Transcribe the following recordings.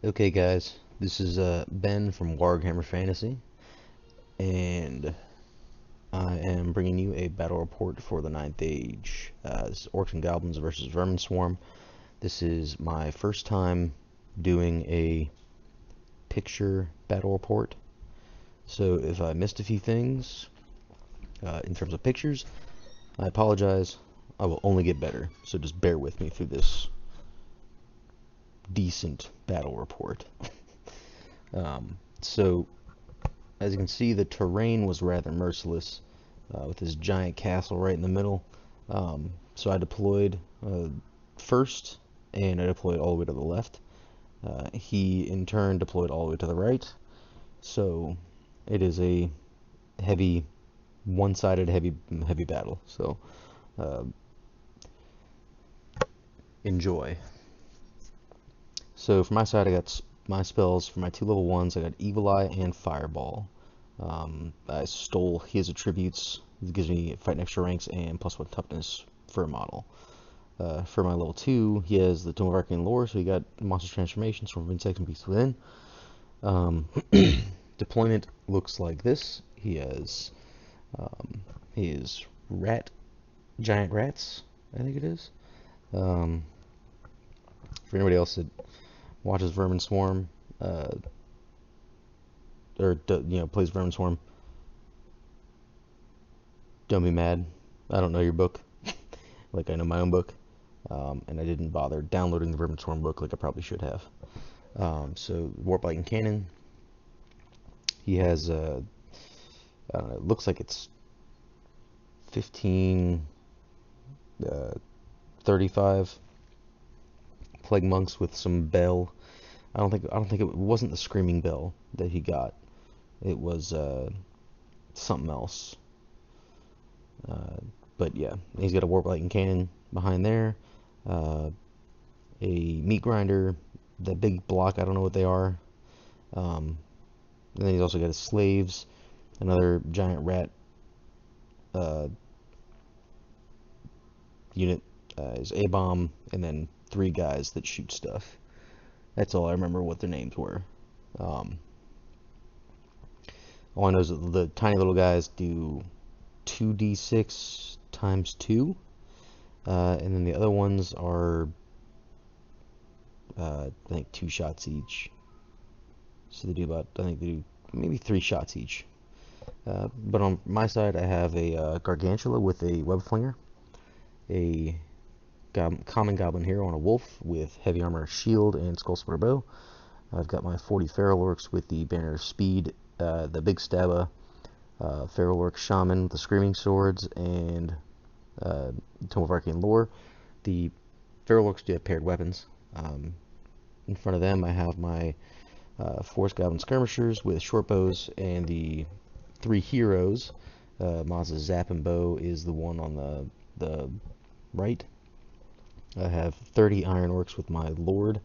Okay, guys, this is Ben from Warhammer Fantasy, and I am bringing you a battle report for the Ninth Age. This is Orcs and Goblins versus Vermin Swarm. This is my first time doing a picture battle report, so if I missed a few things in terms of pictures, I apologize. I will only get better, so just bear with me through this decent battle report. So as you can see, the terrain was rather merciless, with this giant castle right in the middle. So I deployed first, and I deployed all the way to the left. He, in turn, deployed all the way to the right. So it is a heavy, one-sided heavy battle. So uh, enjoy. So for my side, I got my spells for my two level ones. I got Evil Eye and Fireball. I stole his attributes. It gives me fighting extra ranks and +1 toughness for a model. For my level 2, he has the Tome of Arcane Lore, so he got monster transformations from insects and beasts within. Um, deployment looks like this. He has his giant rats, I think it is. Um, for anybody else that watches Vermin Swarm, or plays Vermin Swarm, don't be mad. I don't know your book, like I know my own book, and I didn't bother downloading the Vermin Swarm book like I probably should have. So Warp Lightning Cannon. He has I don't know, it looks like it's 15, 35 plague monks with some bell. I don't think it wasn't the screaming bell that he got. It was something else. Uh, but yeah, he's got a Warp Lightning Cannon behind there. Uh, a meat grinder, the big block, I don't know what they are. And then he's also got his slaves, another giant rat uh, unit, his A-bomb, and then 3 guys that shoot stuff. That's all I remember what their names were. Um, all I know is that the tiny little guys do 2d6 times 2, and then the other ones are, I think, 2 shots each. So I think they do maybe 3 shots each. But on my side, I have a Gargantula with a web flinger, a common goblin hero on a wolf with heavy armor, shield, and skull splitter bow. I've got my 40 feral orcs with the banner of speed, the big stabba, feral orc shaman with the screaming swords, and Tome of Arcane Lore. The feral orcs do have paired weapons. In front of them, I have my forest goblin skirmishers with short bows, and the 3 heroes. Maz's Zap and Bow is the one on the right. I have 30 iron orcs with my lord,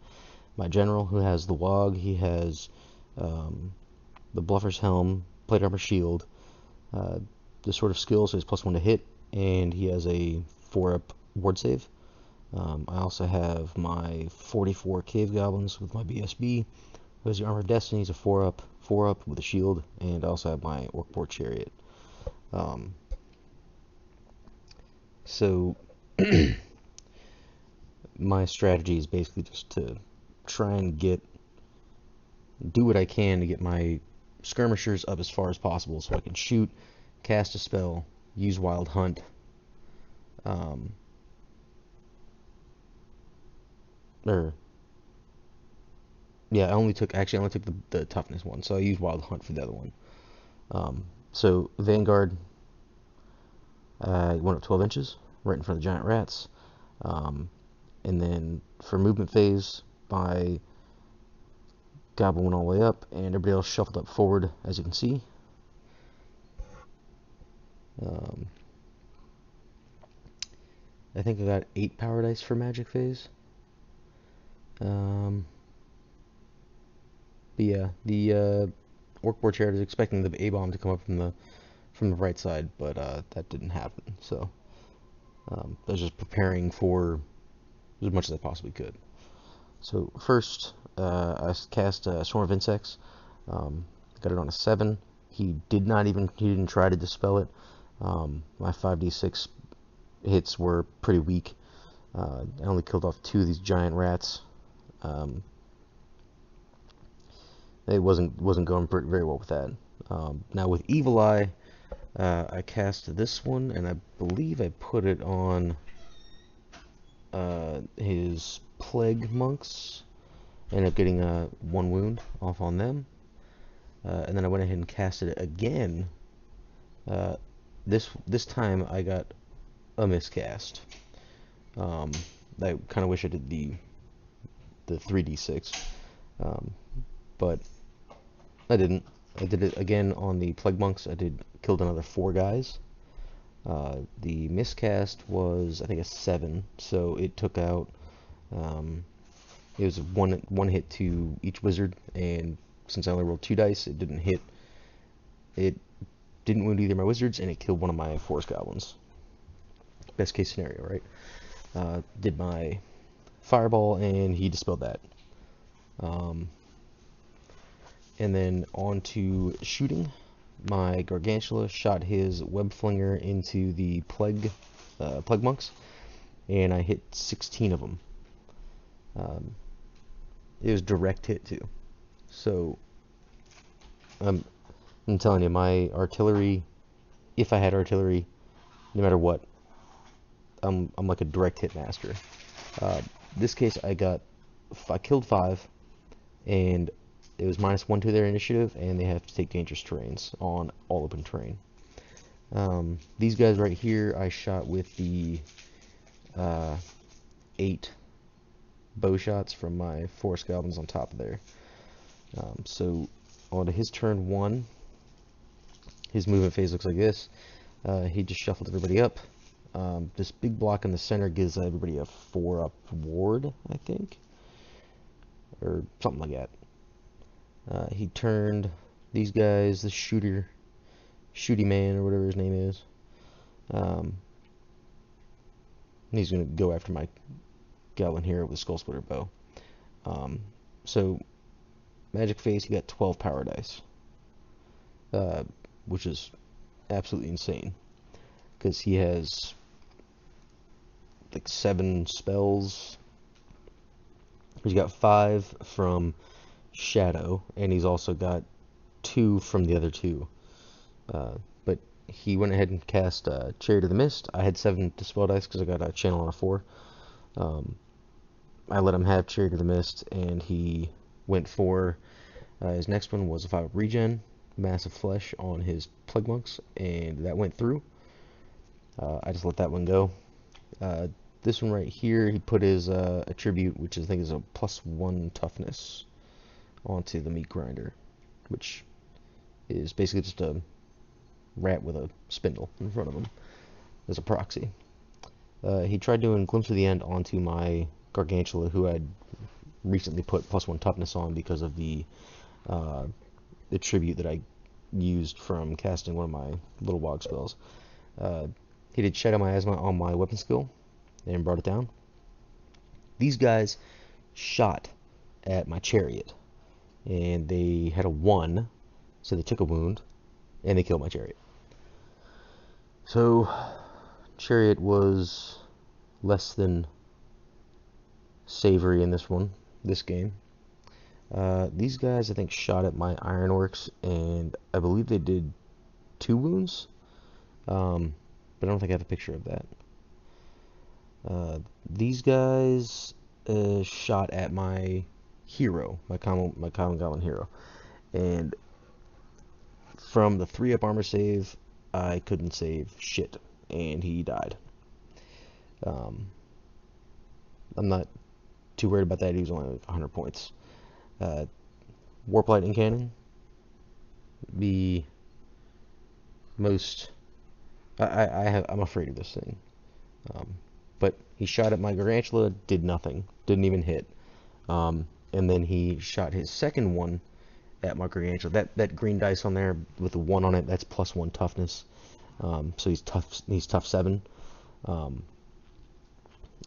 my general, who has the wog. He has the bluffer's helm, plate armor, shield, the sort of skill, so he's +1 to hit, and he has a 4-up ward save. I also have my 44 cave goblins with my BSB. There's the armor of destiny. He's a 4-up with a shield, and I also have my orc port chariot. So my strategy is basically just to try and do what I can to get my skirmishers up as far as possible so I can shoot, cast a spell, use Wild Hunt, or yeah, I only took the toughness one, so I used Wild Hunt for the other one. So Vanguard, went up 12 inches, right in front of the giant rats. And then for movement phase, my goblin went all the way up, and everybody else shuffled up forward, as you can see. I think I got 8 power dice for magic phase. But yeah, the orc board chariot is expecting the A-bomb to come up from the right side, but that didn't happen. So I was just preparing for as much as I possibly could. So first, I cast Swarm of Insects. Got it on a 7. He didn't try to dispel it. My 5d6 hits were pretty weak. I only killed off 2 of these giant rats. It wasn't going very well with that. Now with Evil Eye, I cast this one, and I believe I put it on his Plague Monks. Ended up getting 1 wound off on them. And then I went ahead and casted it again. This time I got a miscast. I kind of wish I did the 3d6, but I didn't. I did it again on the Plague Monks. I killed another 4 guys. The miscast was, I think, a 7, so it took out. It was one hit to each wizard, and since I only rolled 2 dice, it didn't hit. It didn't wound either of my wizards, and it killed one of my forest goblins. Best case scenario, right? Did my fireball, and he dispelled that. And then on to shooting. My Gargantula shot his web flinger into the plague monks, and I hit 16 of them. It was direct hit too. So I'm telling you, my artillery, if I had artillery, no matter what, I'm like a direct hit master. This case, I killed 5, and it was -1 to their initiative, and they have to take dangerous terrains on all open terrain. These guys right here, I shot with the 8 bow shots from my forest goblins on top of there. So on to his turn 1. His movement phase looks like this. He just shuffled everybody up. This big block in the center gives everybody a 4-up ward, I think, or something like that. He turned these guys, the shooty man, or whatever his name is. He's going to go after my goblin here with Skull Splitter bow. So, magic phase, he got 12 power dice, which is absolutely insane, because he has like 7 spells. He's got 5 from Shadow, and he's also got 2 from the other 2. But he went ahead and cast Chariot of the Mist. I had 7 dispel dice because I got a channel on a 4. I let him have Chariot of the Mist, and he went for his next one was a 5 regen, Massive Flesh on his Plague Monks, and that went through. I just let that one go. This one right here, he put his attribute, which I think is a +1 toughness, onto the Meat Grinder, which is basically just a rat with a spindle in front of him as a proxy. He tried doing Glimpse of the End onto my Gargantula, who I'd recently put +1 toughness on because of the attribute that I used from casting one of my little wog spells. He did Shadow Miasma on my weapon skill and brought it down. These guys shot at my chariot, and they had a 1, so they took a wound, and they killed my chariot. So, chariot was less than savory in this game. These guys, I think, shot at my ironworks, and I believe they did 2 wounds, but I don't think I have a picture of that. These guys shot at my hero, my common goblin hero, and from the 3-up armor save, I couldn't save shit, and he died. I'm not too worried about that. He was only like 100 points. Warp Lightning Cannon, the most I'm afraid of this thing. But he shot at my Gargantula, did nothing, didn't even hit. And then he shot his second one at my Gargantula. That green dice on there with the 1 on it, that's +1 toughness. So he's tough 7.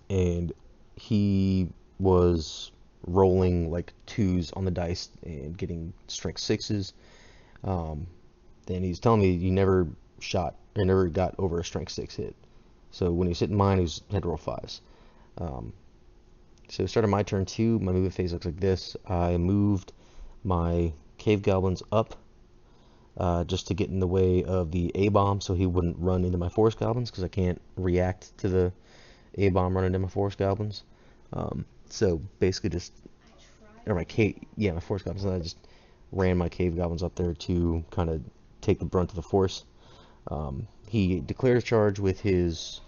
And he was rolling like 2s on the dice and getting strength 6s. Then he's telling me you never shot or never got over a strength 6 hit. So when he was hitting mine, he had to roll 5s. So starting my turn 2, my movement phase looks like this. I moved my cave goblins up just to get in the way of the A-bomb so he wouldn't run into my forest goblins, because I can't react to the A-bomb running into my forest goblins. So basically just, or my forest goblins, and I just ran my cave goblins up there to kind of take the brunt of the force. He declared a charge with his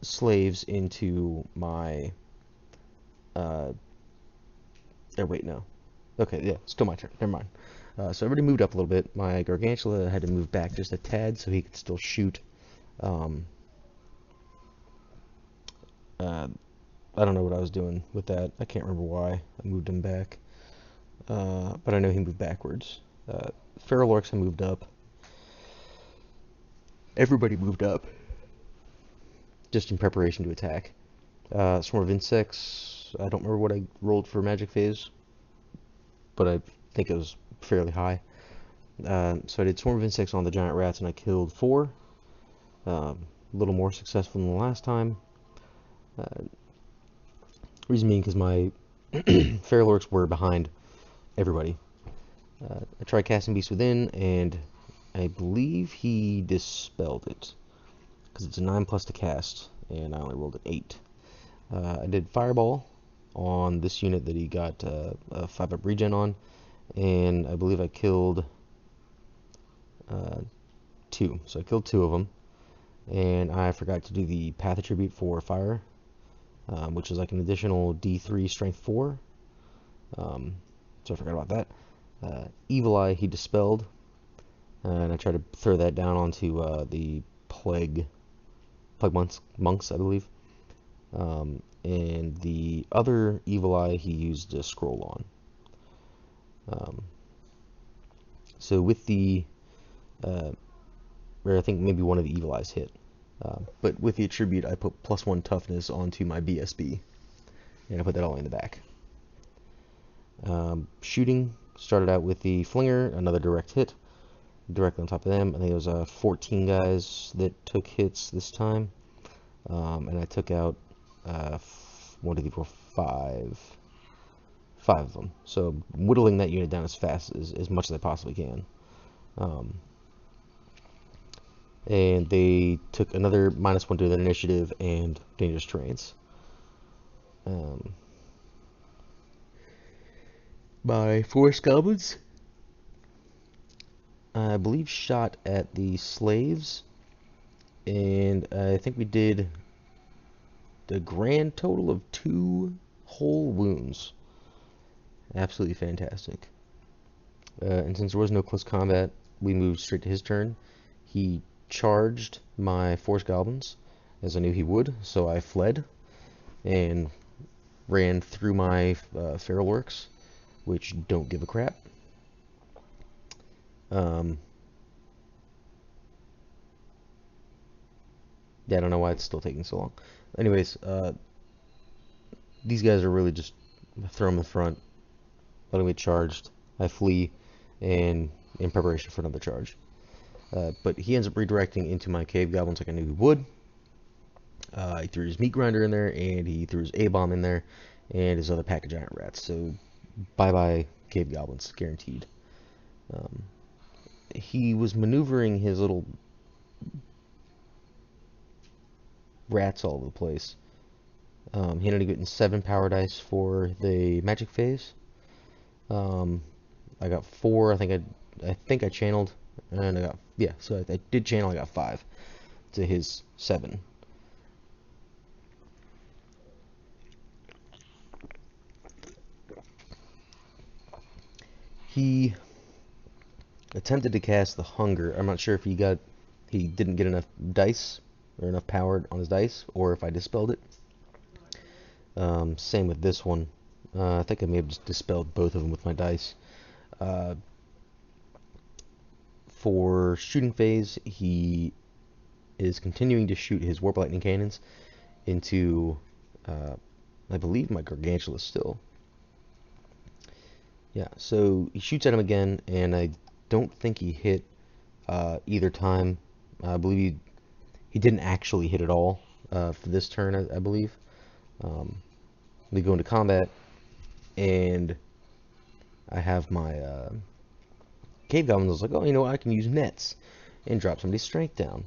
slaves into my wait, no. Okay, yeah, still my turn. Never mind. So I already moved up a little bit. My Gargantula had to move back just a tad so he could still shoot. I don't know what I was doing with that. I can't remember why I moved him back. But I know he moved backwards. Feral Orcs I moved up. Everybody moved up, just in preparation to attack. Swarm of Insects, I don't remember what I rolled for Magic Phase, but I think it was fairly high. So I did Swarm of Insects on the Giant Rats, and I killed 4. A little more successful than the last time. Reason being because my Feral Orcs were behind everybody. I tried casting Beast Within, and I believe he dispelled it, because it's a 9+ to cast, and I only rolled an 8. I did Fireball on this unit that he got a 5-up regen on, and I believe I killed 2. So I killed 2 of them, and I forgot to do the Path Attribute for Fire, which is like an additional D3 Strength 4. So I forgot about that. Evil Eye he dispelled, and I tried to throw that down onto the Plague monks, I believe. And the other Evil Eye he used a scroll on. So with the, or I think maybe one of the Evil Eyes hit. But with the attribute, I put +1 toughness onto my BSB, and I put that all in the back. Shooting started out with the Flinger, another direct hit, directly on top of them. I think it was 14 guys that took hits this time, and I took out 1, 2, 3, 4, 5 of them. So whittling that unit down as fast as much as I possibly can. And they took another -1 to their initiative and dangerous terrains. My forest goblins, I believe, shot at the slaves, and I think we did the grand total of 2 whole wounds. Absolutely fantastic. And since there was no close combat, we moved straight to his turn. He charged my forest goblins, as I knew he would, so I fled and ran through my feral orcs, which don't give a crap. Yeah, I don't know why it's still taking so long. Anyways, these guys are really just throw them in the front, let them get charged. I flee, and in preparation for another charge. But he ends up redirecting into my cave goblins like I knew he would. He threw his meat grinder in there, and he threw his A-bomb in there, and his other pack of giant rats. So bye-bye cave goblins, guaranteed. He was maneuvering his little rats all over the place. He ended up getting 7 power dice for the magic phase. I got 4. I think I channeled, and I got, yeah. So I did channel. I got 5 to his 7. He attempted to cast the hunger. I'm not sure if he didn't get enough dice or enough power on his dice, or if I dispelled it. Same with this one. I think I may have just dispelled both of them with my dice. For shooting phase, he is continuing to shoot his warp lightning cannons into, I believe, my Gargantula still. Yeah, so he shoots at him again, and I don't think he hit either time. I believe he didn't actually hit at all for this turn, I believe. We go into combat, and I have my cave goblins. I was like, oh, you know what? I can use nets and drop somebody's strength down.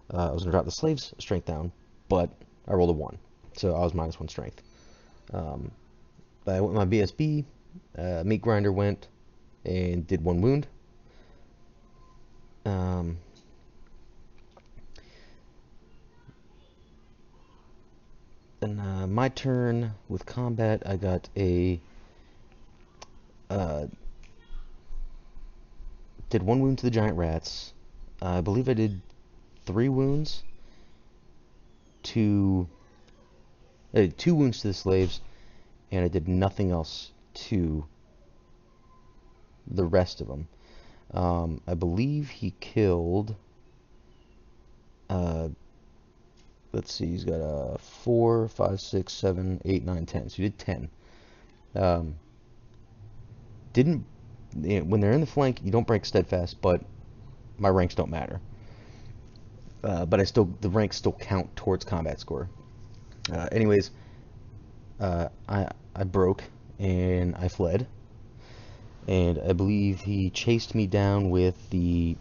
I was going to drop the slave's strength down, but I rolled a 1, so I was -1 strength. I went with my BSB, Meat Grinder went and did 1 wound. Then my turn with combat, I got did 1 wound to the giant rats. I believe I did 3 wounds to, I did 2 wounds to the slaves, and I did nothing else to the rest of them. I believe he killed, let's see, he's got a 4, 5, 6, 7, 8, 9, 10. So he did 10. Didn't, when they're in the flank, you don't break steadfast, but my ranks don't matter. But the ranks still count towards combat score. Anyways, I broke and I fled, and I believe he chased me down with the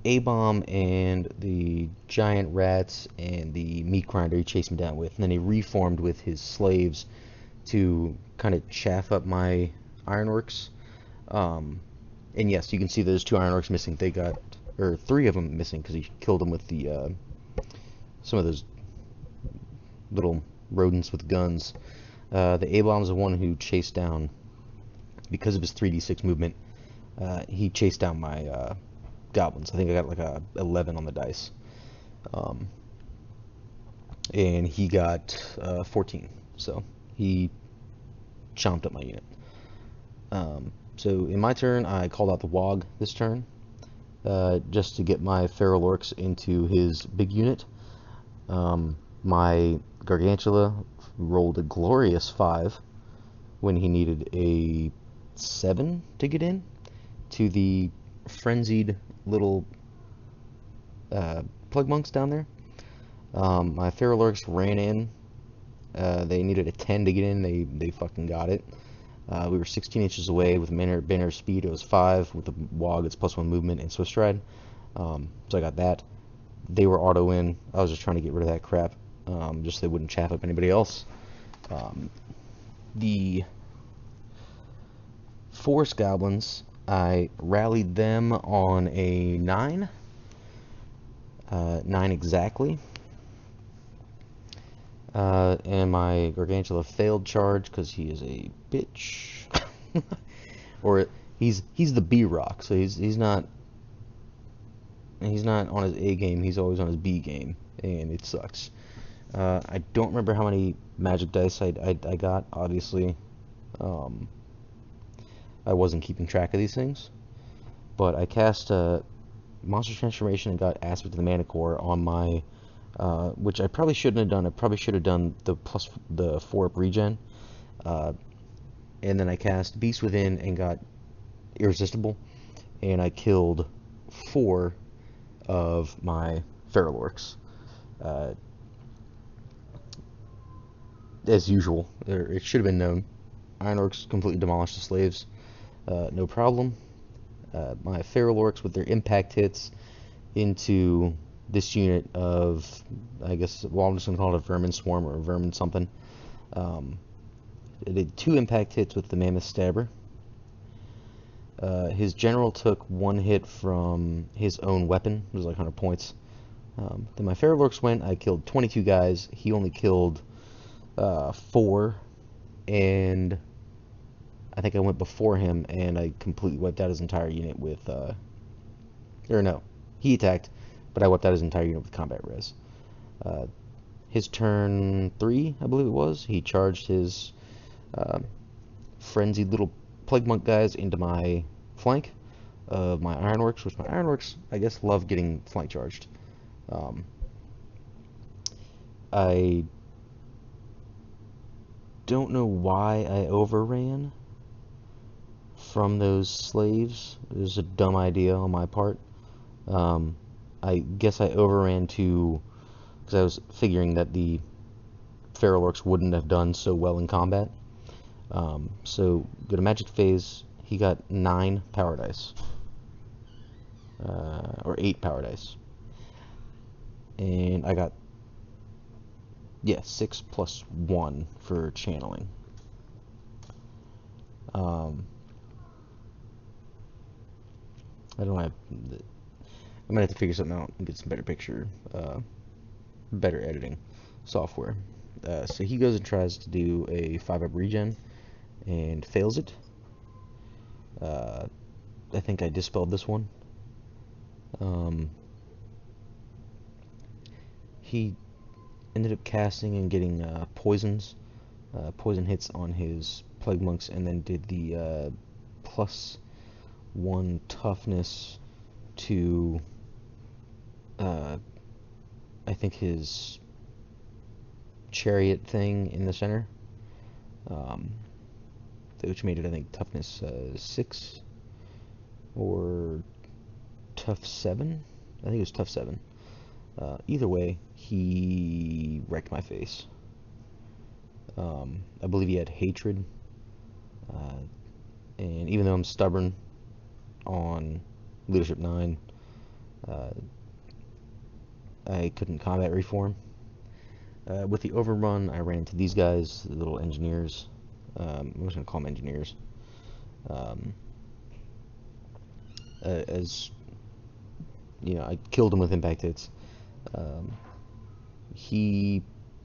A-bomb and the giant rats and the meat grinder he chased me down with, and then he reformed with his slaves to kind of chaff up my ironworks. And yes, you can see there's 2 ironworks missing. They got, or 3 of them missing, because he killed them with the some of those little rodents with guns. The A-bomb is the one who chased down, because of his 3d6 movement, he chased down my goblins. I think I got like a 11 on the dice. And he got 14. So he chomped up my unit. So in my turn, I called out the Wog this turn, just to get my Feral Orcs into his big unit. My Gargantula rolled a glorious 5 when he needed a 7 to get in to the frenzied little Plague Monks down there. My Feral Orcs ran in. They needed a 10 to get in. They fucking got it. We were 16 inches away with banner speed. It was 5 with the Wog. It's +1 movement and Swift Stride. So I got that. They were auto in. I was just trying to get rid of that crap, just so they wouldn't chaff up anybody else. The Forest Goblins, I rallied them on a 9. 9 exactly. And my Gargantula failed charge because he is a bitch. Or he's the B-Rock, so he's not on his A game, he's always on his B game, and it sucks. I don't remember how many magic dice I got, obviously. I wasn't keeping track of these things. But I cast Monster Transformation and got Aspect of the Manicore on my, which I probably shouldn't have done. I probably should have done the 4-up regen. And then I cast Beast Within and got Irresistible. And I killed 4 of my Feral Orcs. As usual, it should have been known. Iron Orcs completely demolished the slaves. No problem. My Feral Orcs with their impact hits into this unit of, I guess, well, I'm just going to call it a Vermin Swarm or a Vermin something. It did 2 impact hits with the Mammoth Stabber. His general took 1 hit from his own weapon. It was like 100 points. Then my Feral Orcs went. I killed 22 guys. He only killed 4. And I think I went before him, and I completely wiped out his entire unit with, or no, he attacked, but I wiped out his entire unit with combat res. His turn 3, I believe it was, he charged his frenzied little Plague Monk guys into my flank of my Ironworks, which my Ironworks, I guess, love getting flank charged. I don't know why I overran from those slaves. It was a dumb idea on my part. I guess I overran because I was figuring that the feral orcs wouldn't have done so well in combat. So go to magic phase. He got 9 power dice, or 8 power dice, and I got 6 plus 1 for channeling. I don't have. I might have to figure something out and get some better editing software. So he goes and tries to do a 5-up regen and fails it. I think I dispelled this one. He ended up casting and getting poison hits on his plague monks, and then did the +1 toughness to I think his chariot thing in the center, which made it, I think, toughness 6 or tough 7. I think it was tough 7. Either way, he wrecked my face. I believe he had hatred, and even though I'm stubborn on leadership 9, I couldn't combat reform. With the overrun, I ran into these guys, the little engineers. I'm just gonna call them engineers. As you know, I killed him with impact hits. He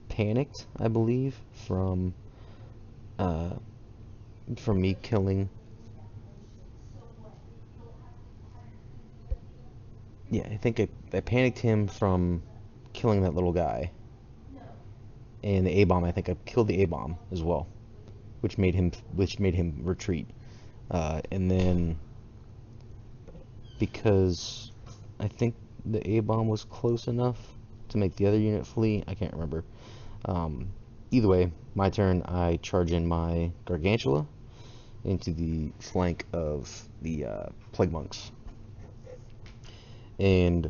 panicked, I believe, from me killing. Yeah, I think I panicked him from killing that little guy. And the A-bomb, I think I killed the A-bomb as well, which made him retreat. And then because I think the A-bomb was close enough to make the other unit flee, I can't remember. Either way, my turn. I charge in my Gargantula into the flank of the plague monks, and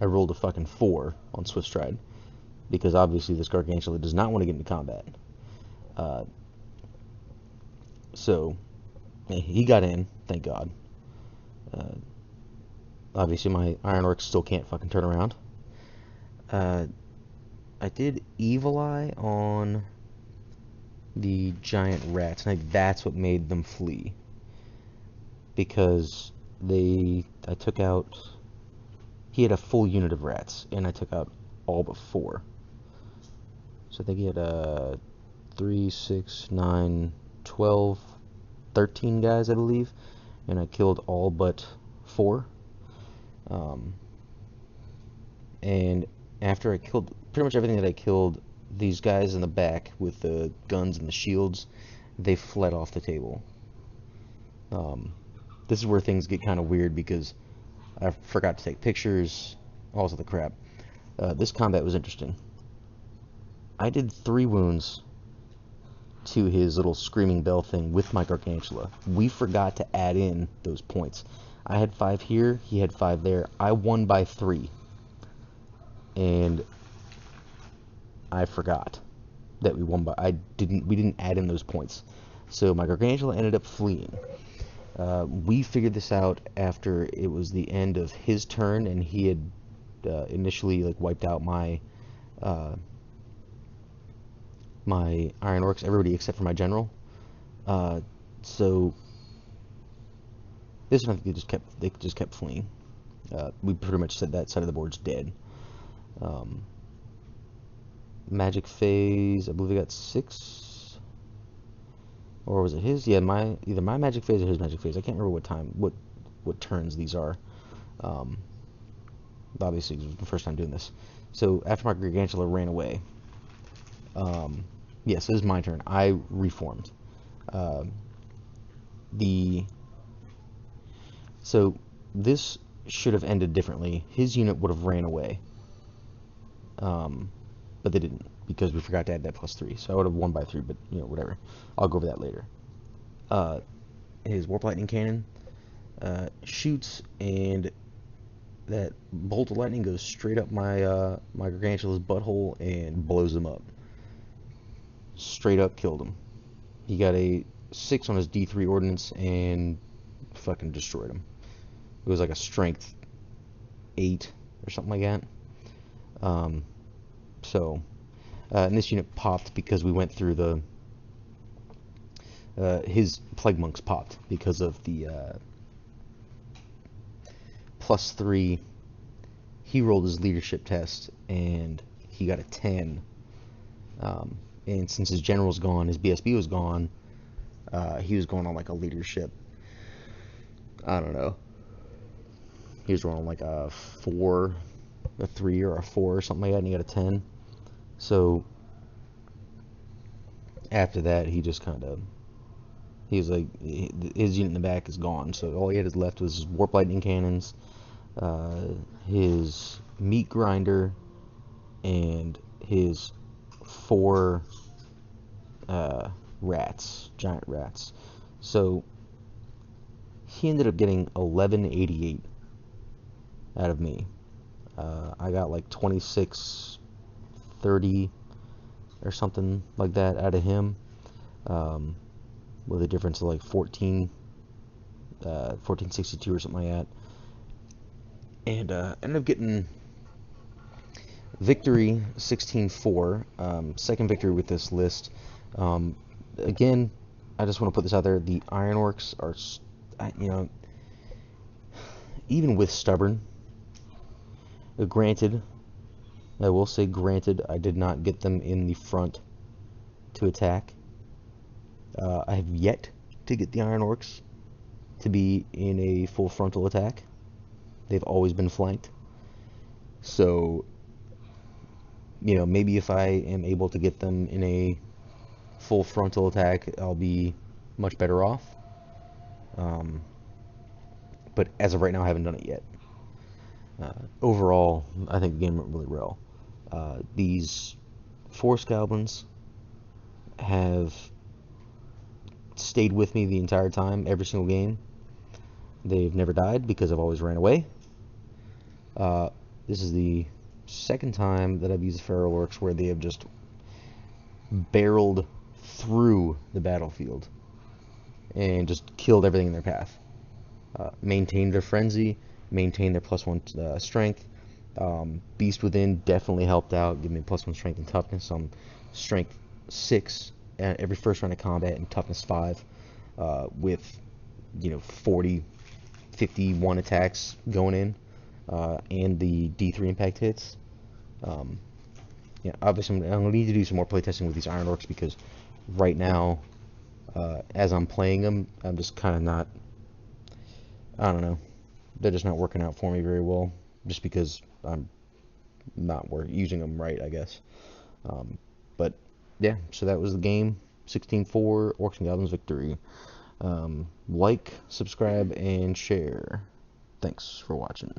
I rolled a fucking 4 on Swift Stride, because obviously this Gargantula does not want to get into combat. So he got in, thank God. Obviously my Iron Orcs still can't fucking turn around. I did Evil Eye on the giant rats, and that's what made them flee. Because I took out, he had a full unit of rats, and I took out all but 4. So I think he had 3, 6, 9, 12, 13 guys, I believe, and I killed all but 4. And after I killed pretty much everything that I killed, these guys in the back with the guns and the shields, they fled off the table. This is where things get kind of weird, because I forgot to take pictures, all this other crap. This combat was interesting. I did 3 wounds to his little screaming bell thing with my Gargantula. We forgot to add in those points. I had 5 here, he had 5 there. I won by 3. And I forgot that we won by, we didn't add in those points. So my Gargantula ended up fleeing. We figured this out after it was the end of his turn, and he had initially wiped out my my Iron Orcs, everybody except for my general. So this one, they just kept fleeing. We pretty much said that side of the board's dead. Magic phase, I believe we got 6, or was it his? Yeah, either my magic phase or his magic phase. I can't remember what turns these are. Obviously, it was the first time doing this. So after my Gargantula ran away, yes, this is my turn. I reformed. So this should have ended differently. His unit would have ran away, but they didn't, because we forgot to add that +3. So I would have won by 3, but whatever. I'll go over that later. His Warp Lightning Cannon shoots, and that bolt of lightning goes straight up my my Gargantula's butthole and blows him up. Straight up killed him. He got a 6 on his D3 ordnance and fucking destroyed him. It was like a strength 8 or something like that. And this unit popped because we went through the his Plague Monks popped because of the +3. He rolled his leadership test and he got a 10. And since his general's gone, his BSB was gone, he was going on like a leadership, I don't know, he was rolling like a 4, a 3 or a 4 or something like that, and he got a 10. So after that, he just kind of, he was like, his unit in the back is gone, so all he had left was his Warp Lightning Cannons, his Meat Grinder, and his 4 rats, giant rats. So he ended up getting 1188 out of me. I got like 2630 or something like that out of him, with a difference of like 1462 or something like that. And ended up getting victory 16-4, second victory with this list. Again, I just want to put this out there, the Iron Orcs are, even with stubborn, granted, I will say granted, I did not get them in the front to attack. I have yet to get the Iron Orcs to be in a full frontal attack. They've always been flanked. So, maybe if I am able to get them in a full frontal attack, I'll be much better off. But as of right now, I haven't done it yet. Overall, I think the game went really well. These Force Goblins have stayed with me the entire time, every single game. They've never died because I've always ran away. This is the second time that I've used Feral Orcs where they have just barreled through the battlefield and just killed everything in their path. Maintained their frenzy, maintained their +1 strength. Beast Within definitely helped out, giving me +1 strength and toughness. I'm strength 6 at every first round of combat and toughness 5, with 40, 51 attacks going in, and the D3 impact hits. Obviously I'm going to need to do some more playtesting with these Iron Orcs because right now, as I'm playing them, I'm just kind of not, I don't know, they're just not working out for me very well, just because I'm not using them right, I guess. But yeah, so that was the game. 16-4, Orcs and Goblins victory. Like, subscribe, and share. Thanks for watching.